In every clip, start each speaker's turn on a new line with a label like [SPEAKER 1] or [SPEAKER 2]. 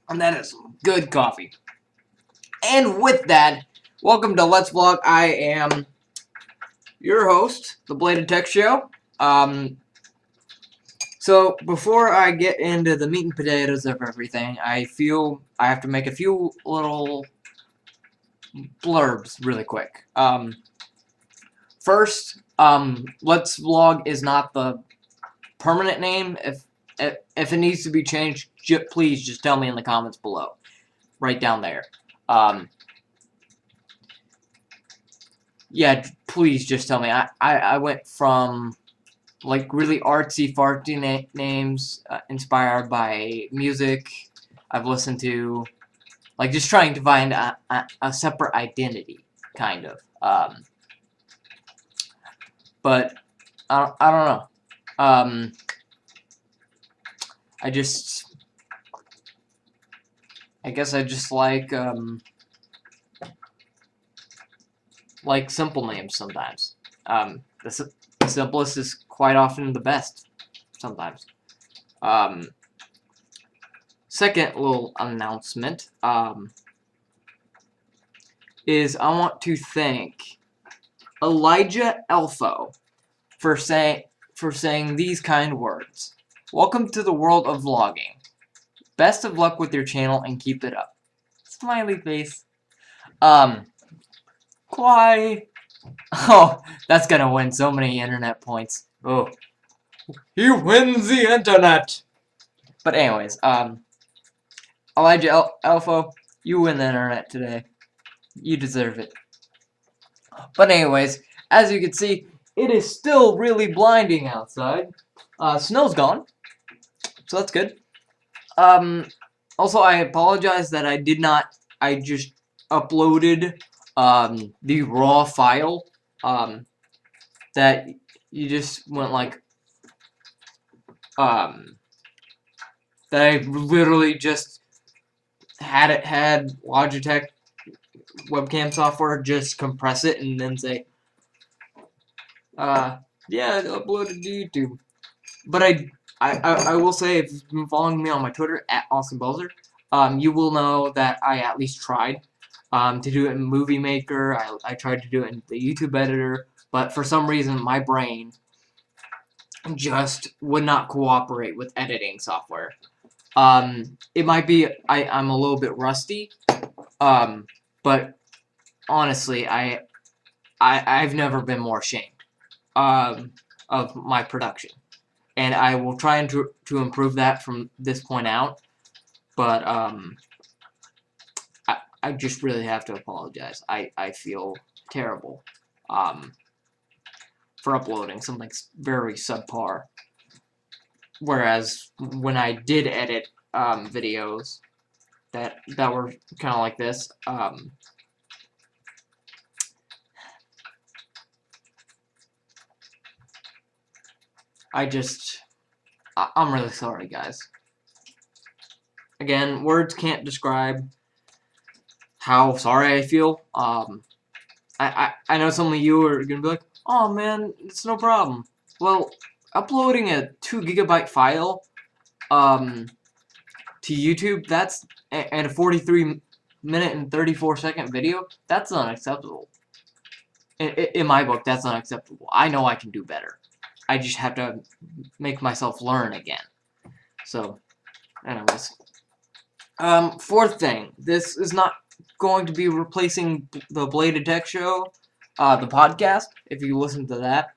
[SPEAKER 1] And that is good coffee. And with that, welcome to Let's Vlog. I am your host, The Bladed Tech Show. So before I get into the meat and potatoes of everything, I feel I have to make a few little blurbs really quick. First, Let's Vlog is not the permanent name. If it needs to be changed, please just tell me in the comments below, right down there. Yeah, please just tell me. I went from like really artsy farty names inspired by music I've listened to, like just trying to find a separate identity, kind of. But I don't know. I guess I just like simple names sometimes. The simplest is quite often the best sometimes. Second little announcement is I want to thank Elijah Elfo for saying these kind words. Welcome to the world of vlogging. Best of luck with your channel and keep it up. Smiley face. Why? Oh, that's gonna win so many internet points. Oh. He wins the internet! But anyways, Elijah Elfo, you win the internet today. You deserve it. But anyways, as you can see, it is still really blinding outside. Snow's gone, so that's good. Also, I apologize that I just uploaded, the raw file, that you just went like, that I literally just had Logitech webcam software just compress it and then say, yeah, uploaded to YouTube. But I will say, if you've been following me on my Twitter, @AwesomeBowser, you will know that I at least tried to do it in Movie Maker. I tried to do it in the YouTube editor, but for some reason my brain just would not cooperate with editing software. It might be I'm a little bit rusty, but honestly, I've never been more ashamed of my production. And I will try and to improve that from this point out. But I just really have to apologize. I feel terrible for uploading something very subpar. Whereas when I did edit videos that were kind of like this, I'm really sorry, guys. Again, words can't describe how sorry I feel. I know some of you are gonna be like, oh man, it's no problem. Well, uploading a 2 GB file to YouTube, that's and a 43-minute and 34-second video, that's unacceptable. In my book, that's unacceptable. I know I can do better. I just have to make myself learn again. So, anyways. Fourth thing, this is not going to be replacing the BladedTechShow, the podcast, if you listen to that.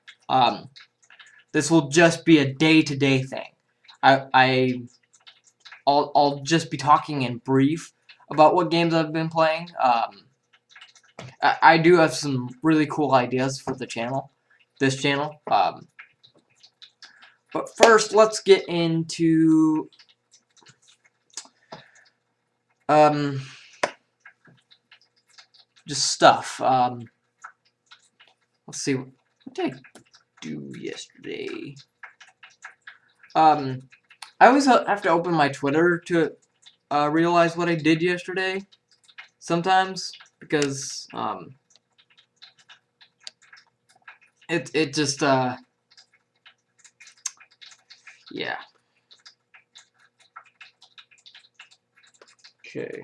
[SPEAKER 1] This will just be a day-to-day thing. I'll just be talking in brief about what games I've been playing. I do have some really cool ideas for the channel, this channel. But first, let's get into just stuff. Let's see, what did I do yesterday? I always have to open my Twitter to realize what I did yesterday. Sometimes, because it just yeah. Okay.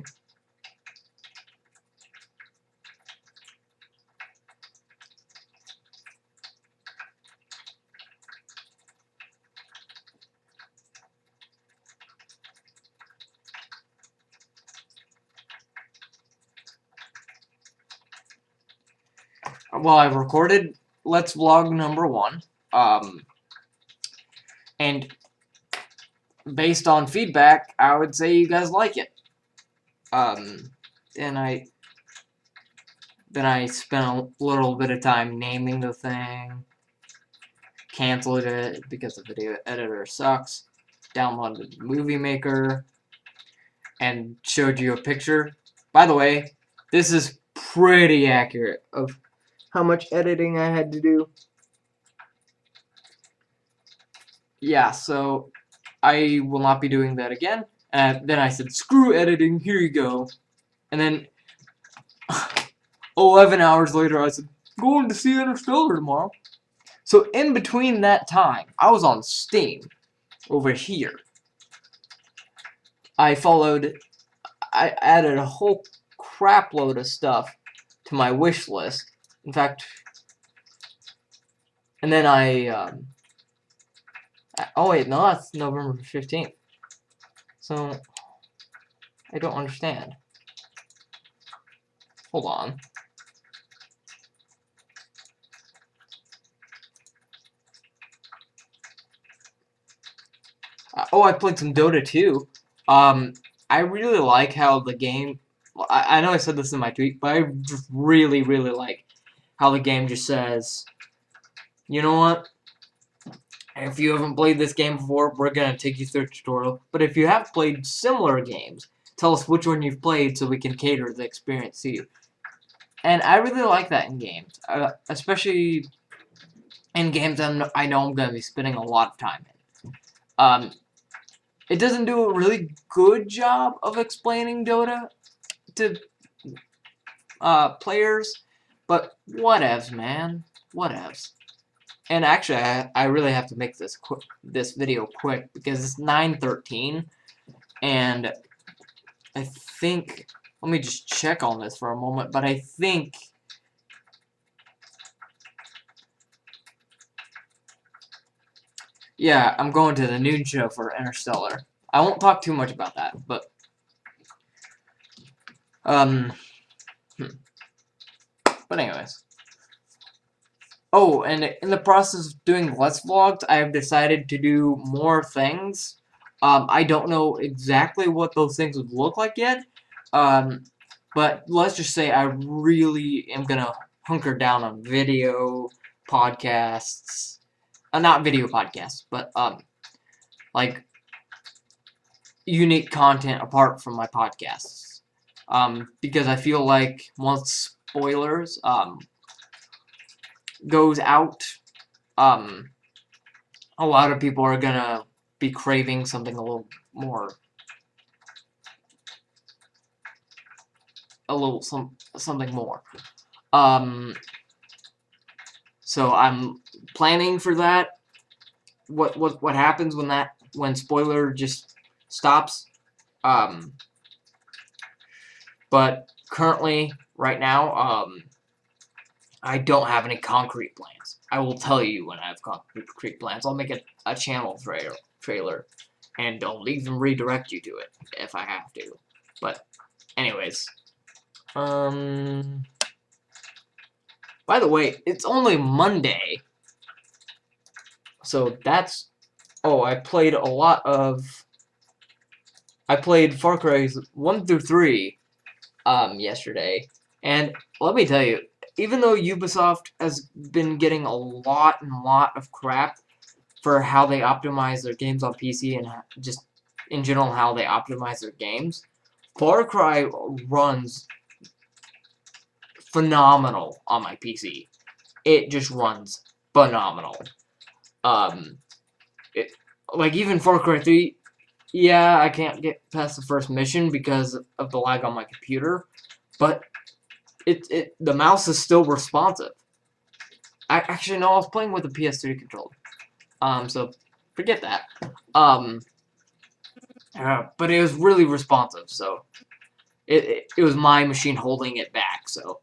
[SPEAKER 1] Well, I've recorded Let's Vlog number 1. And based on feedback, I would say you guys like it. And I spent a little bit of time naming the thing, canceled it because the video editor sucks, downloaded Movie Maker, and showed you a picture. By the way, this is pretty accurate of how much editing I had to do. Yeah, so I will not be doing that again. And then I said, screw editing, here you go. And then 11 hours later, I said, going to see Interstellar tomorrow. So in between that time, I was on Steam over here. I added a whole crap load of stuff to my wish list. In fact, and then oh wait, no, that's November 15th. So, I don't understand. Hold on. Oh, I played some Dota 2. I really like how the game... I know I said this in my tweet, but I just really, really like how the game just says, you know what? If you haven't played this game before, we're going to take you through a tutorial. But if you have played similar games, tell us which one you've played so we can cater the experience to you. And I really like that in games, especially in games I know I'm going to be spending a lot of time in. It doesn't do a really good job of explaining Dota to players, but whatevs, man. Whatevs. And actually, I really have to make this video quick because it's 9:13, and I think, let me just check on this for a moment, but I think yeah, I'm going to the noon show for Interstellar. I won't talk too much about that, but but anyways. Oh, and in the process of doing Let's Vlogs, I have decided to do more things. I don't know exactly what those things would look like yet, but let's just say I really am gonna hunker down on video podcasts. Not video podcasts, but like unique content apart from my podcasts. Because I feel like once spoilers goes out, a lot of people are gonna be craving something a little more, something more. So I'm planning for that. What happens when spoiler just stops? But currently, right now, I don't have any concrete plans. I will tell you when I have concrete plans. I'll make a channel trailer, and I'll even redirect you to it if I have to. But, anyways, by the way, it's only Monday, so that's. Oh, I played Far Cry 1 through 3, yesterday, and let me tell you. Even though Ubisoft has been getting a lot of crap for how they optimize their games on PC and just in general how they optimize their games, Far Cry runs phenomenal on my PC. It just runs phenomenal. Like even Far Cry 3, yeah, I can't get past the first mission because of the lag on my computer, but the mouse is still responsive. Actually, no, I was playing with a PS3 controller. So forget that. But it was really responsive, so it was my machine holding it back. So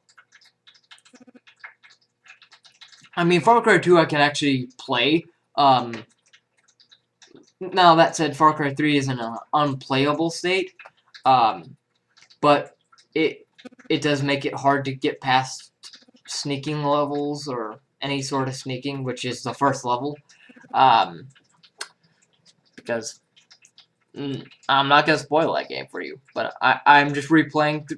[SPEAKER 1] I mean, Far Cry 2 I can actually play. Now that said, Far Cry 3 is in an unplayable state, but it does make it hard to get past sneaking levels or any sort of sneaking, which is the first level, because I'm not gonna spoil that game for you, but I'm just replaying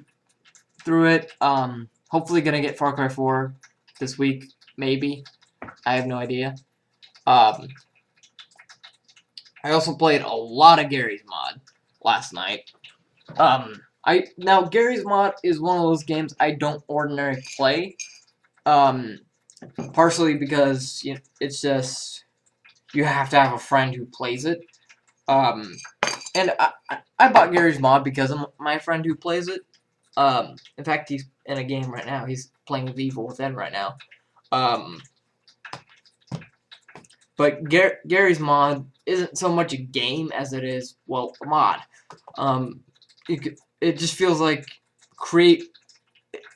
[SPEAKER 1] through it. Hopefully gonna get Far Cry 4 this week, maybe. I have no idea. I also played a lot of Gary's Mod last night. Now Gary's Mod is one of those games I don't ordinarily play. Partially because it's just you have to have a friend who plays it. And I bought Gary's Mod because of my friend who plays it. In fact, he's in a game right now. He's playing with Evil Within right now. But Gary's Mod isn't so much a game as it is, well, a mod. It just feels like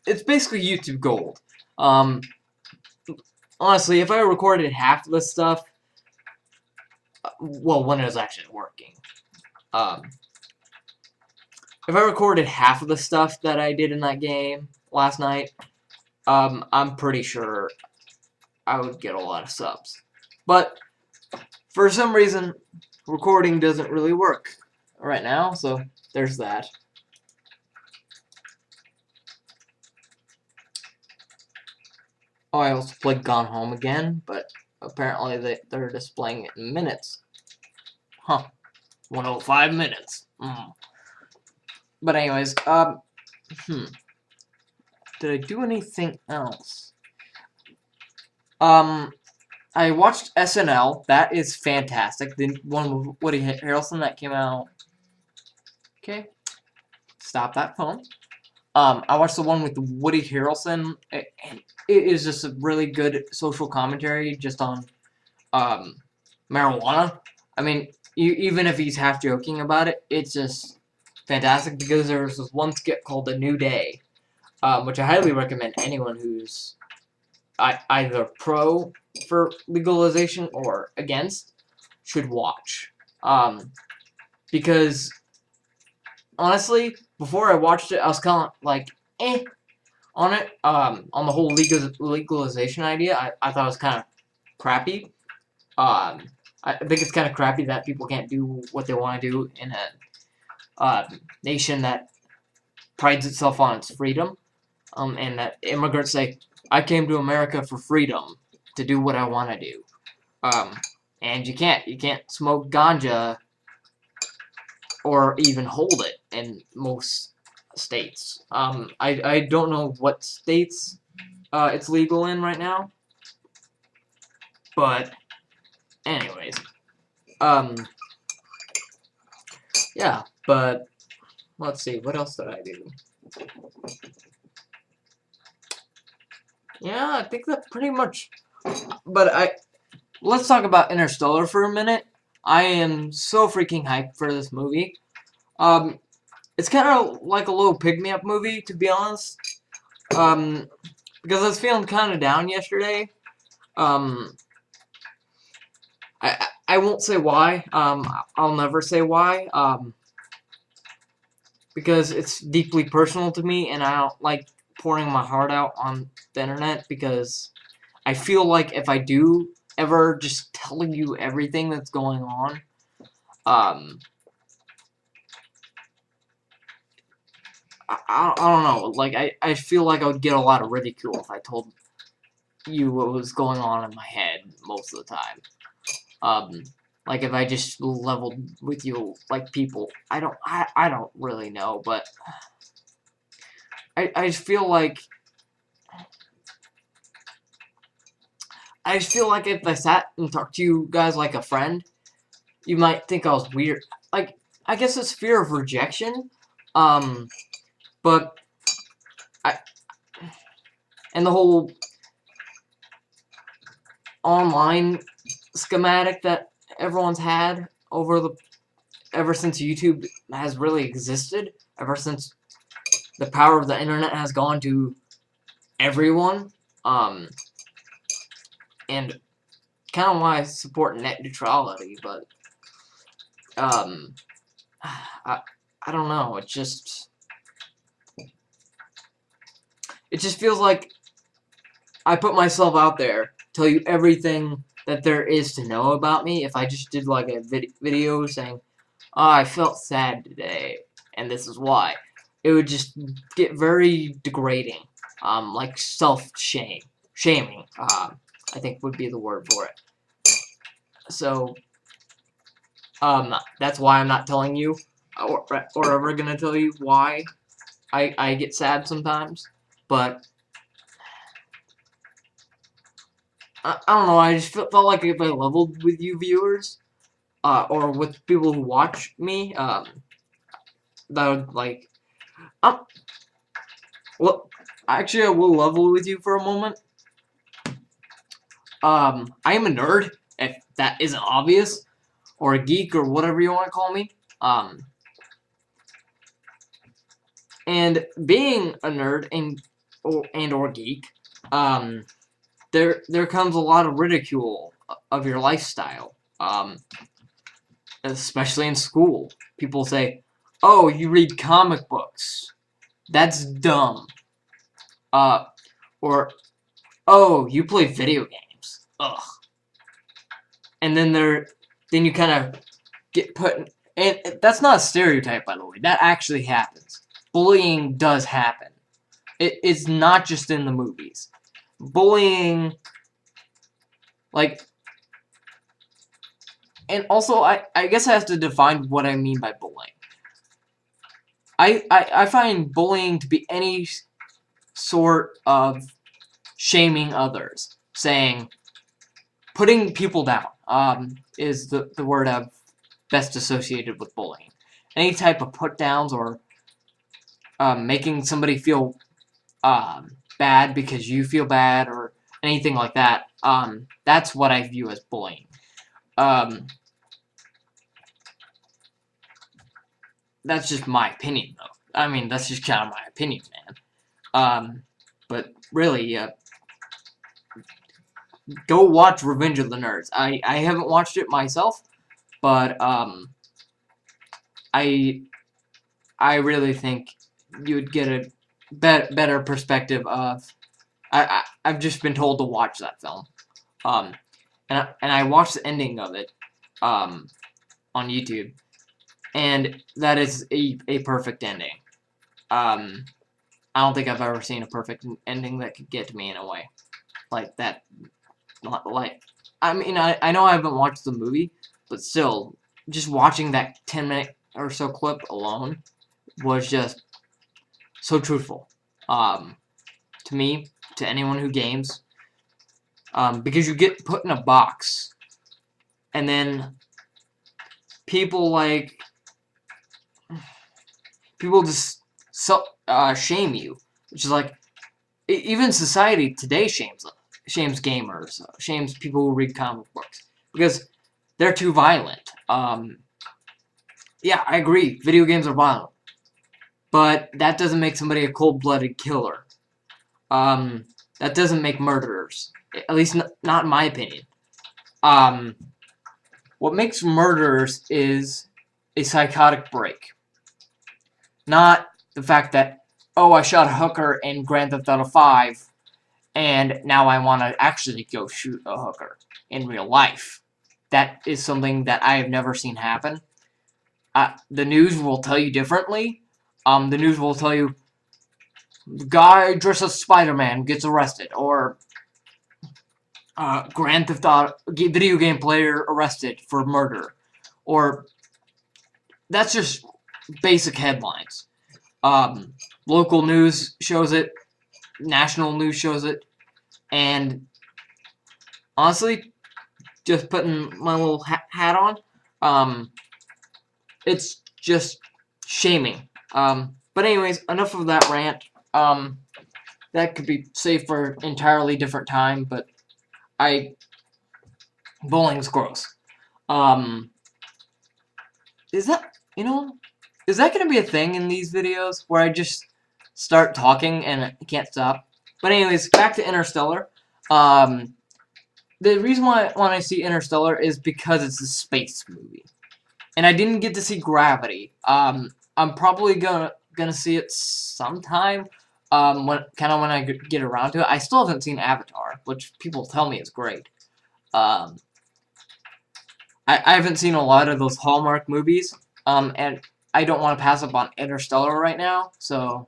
[SPEAKER 1] it's basically YouTube Gold. Honestly, if I recorded half of this stuff, well, when it was actually working, if I recorded half of the stuff that I did in that game last night, I'm pretty sure I would get a lot of subs. But for some reason, recording doesn't really work right now, so there's that. Oh, I also played Gone Home again, but apparently they're displaying it in minutes. Huh. 105 minutes. But anyways, did I do anything else? I watched SNL. That is fantastic. The one with Woody Harrelson that came out. Okay. Stop that phone. I watched the one with Woody Harrelson, and it is just a really good social commentary just on marijuana. I mean, even if he's half joking about it, it's just fantastic because there's this one skit called A New Day, which I highly recommend anyone who's either pro for legalization or against should watch. Because honestly, before I watched it, I was kind of like, on it. On the whole legalization idea, I thought it was kind of crappy. I think it's kind of crappy that people can't do what they want to do in a nation that prides itself on its freedom. And that immigrants say, I came to America for freedom to do what I want to do. And you can't smoke ganja or even hold it in most states. I don't know what states it's legal in right now. But anyways. Yeah, but let's see, what else did I do? Yeah, I think that's pretty much. But let's talk about Interstellar for a minute. I am so freaking hyped for this movie. It's kind of like a little pick-me-up movie, to be honest. Because I was feeling kind of down yesterday. I won't say why. I'll never say why. Because it's deeply personal to me, and I don't like pouring my heart out on the internet, because I feel like if I do ever just tell you everything that's going on, I don't know, like, I feel like I would get a lot of ridicule if I told you what was going on in my head most of the time. Like, if I just leveled with you like people, I don't really know, but I just feel like if I sat and talked to you guys like a friend, you might think I was weird. Like, I guess it's fear of rejection, but and the whole online schematic that everyone's had ever since YouTube has really existed, ever since the power of the internet has gone to everyone, and kind of why I support net neutrality, but I don't know. It just feels like I put myself out there, tell you everything that there is to know about me. If I just did like a video saying, "Oh, I felt sad today, and this is why," it would just get very degrading. Like shaming. I think would be the word for it. So, that's why I'm not telling you, or ever gonna tell you why I get sad sometimes. But I don't know. I just felt like if I leveled with you viewers, or with people who watch me, that would like, well, actually, I will level with you for a moment. I am a nerd, if that isn't obvious, or a geek, or whatever you want to call me. And being a nerd or geek, there comes a lot of ridicule of your lifestyle. Especially in school, people say, "Oh, you read comic books. That's dumb." Or, "Oh, you play video games. Ugh." And then you kind of get put in, and that's not a stereotype, by the way. That actually happens. Bullying does happen. It's not just in the movies. Bullying, like, and also I guess I have to define what I mean by bullying. I find bullying to be any sort of shaming others, saying, putting people down, is the word I've best associated with bullying. Any type of put downs, or making somebody feel bad because you feel bad, or anything like that. That's what I view as bullying. That's just my opinion, though. I mean, that's just kind of my opinion, man. But really, go watch Revenge of the Nerds. I haven't watched it myself, but I really think you would get a better perspective of. I've just been told to watch that film, and I watched the ending of it, on YouTube, and that is a perfect ending. I don't think I've ever seen a perfect ending that could get to me in a way like that. Like, I mean, I know I haven't watched the movie, but still, just watching that 10-minute or so clip alone was just so truthful. To me, to anyone who games, because you get put in a box, and then people just shame you, which is like, even society today shames gamers, shames people who read comic books, because they're too violent. Yeah, I agree, video games are violent, but that doesn't make somebody a cold-blooded killer. That doesn't make murderers, at least not in my opinion. What makes murderers is a psychotic break, not the fact that, oh, I shot a hooker in Grand Theft Auto 5, and now I want to actually go shoot a hooker in real life. That is something that I have never seen happen. The news will tell you differently. The news will tell you, the guy dressed as Spider-Man gets arrested, or Grand Theft Auto video game player arrested for murder, or that's just basic headlines. Local news shows it, national news shows it, and honestly, just putting my little hat on, it's just shaming. But anyways, enough of that rant. That could be saved for an entirely different time, but bowling's gross. Is that, is that gonna be a thing in these videos, where I just start talking and I can't stop. But anyways, back to Interstellar. The reason why I want to see Interstellar is because it's a space movie, and I didn't get to see Gravity. I'm probably gonna see it sometime. When I get around to it. I still haven't seen Avatar, which people tell me is great. Um, I haven't seen a lot of those Hallmark movies. And I don't want to pass up on Interstellar right now. So,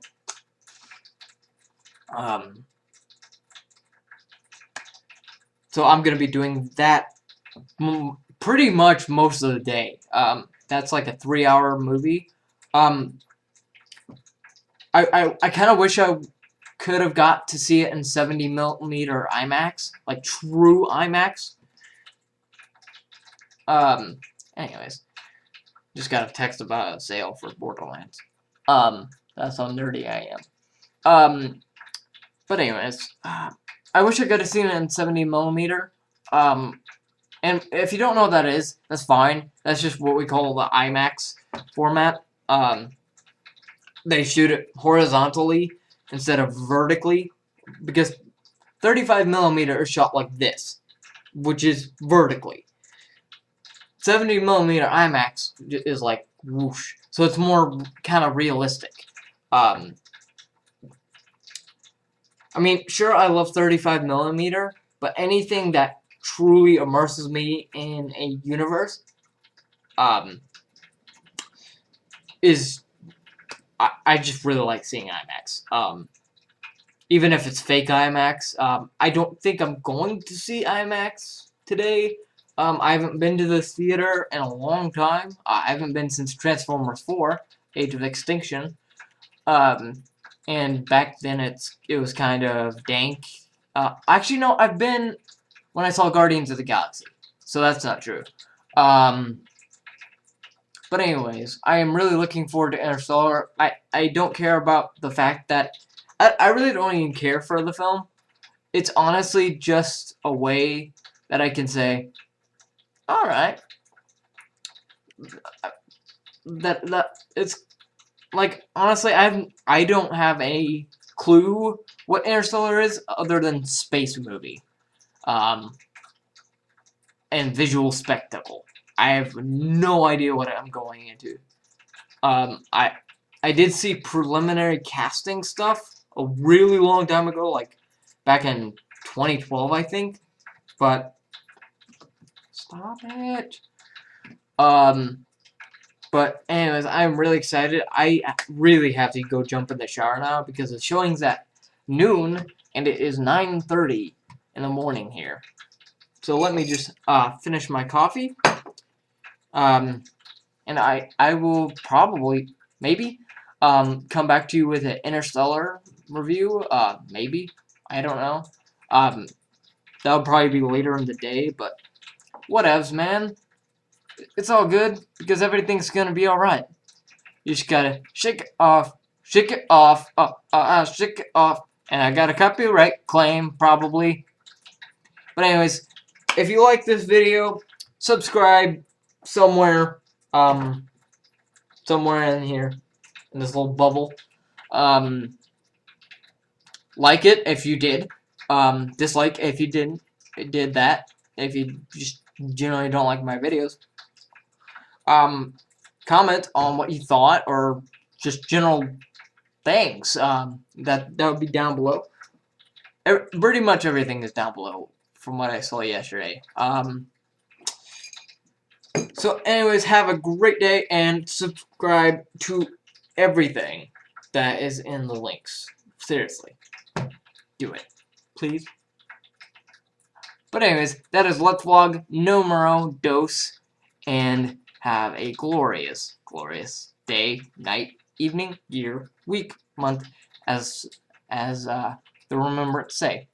[SPEAKER 1] um, I'm gonna be doing that pretty much most of the day. That's like a 3-hour movie. I kind of wish I could have got to see it in 70mm IMAX, like true IMAX. Anyways, just got a text about a sale for Borderlands. That's how nerdy I am. But anyways, I wish I could have seen it in 70mm. And if you don't know what that is, that's fine. That's just what we call the IMAX format. They shoot it horizontally instead of vertically, because 35mm is shot like this, which is vertically. 70mm IMAX is like whoosh, so it's more kind of realistic. I mean, sure, I love 35mm, but anything that truly immerses me in a universe, is I just really like seeing IMAX. Even if it's fake IMAX, I don't think I'm going to see IMAX today. I haven't been to this theater in a long time. I haven't been since Transformers 4, Age of Extinction. And back then it was kind of dank. Actually, no, I've been when I saw Guardians of the Galaxy, so that's not true. But anyways, I am really looking forward to Interstellar. I don't care about the fact that I really don't even care for the film. It's honestly just a way that I can say, all right, that it's like, honestly, I don't have any clue what Interstellar is other than space movie, and visual spectacle. I have no idea what I'm going into. I did see preliminary casting stuff a really long time ago, like back in 2012, I think. But stop it. But anyways, I'm really excited. I really have to go jump in the shower now because the showing's at noon and it is 9:30 in the morning here. So let me just finish my coffee. And I will probably maybe come back to you with an Interstellar review. Maybe, I don't know. That'll probably be later in the day, but whatevs, man. It's all good because everything's gonna be all right. You just gotta shake it off, shake it off, shake it off, and I got a copyright claim probably. But anyways, if you like this video, subscribe somewhere, somewhere in here, in this little bubble. Like it if you did. Dislike if you didn't. Did that. If you just generally don't like my videos. Comment on what you thought or just general things. That would be down below. Pretty much everything is down below from what I saw yesterday. So anyways, have a great day and subscribe to everything that is in the links. Seriously. Do it. Please. But anyways, that is Let's Vlog numero dos, and have a glorious, glorious day, night, evening, year, week, month, as the remembrance say.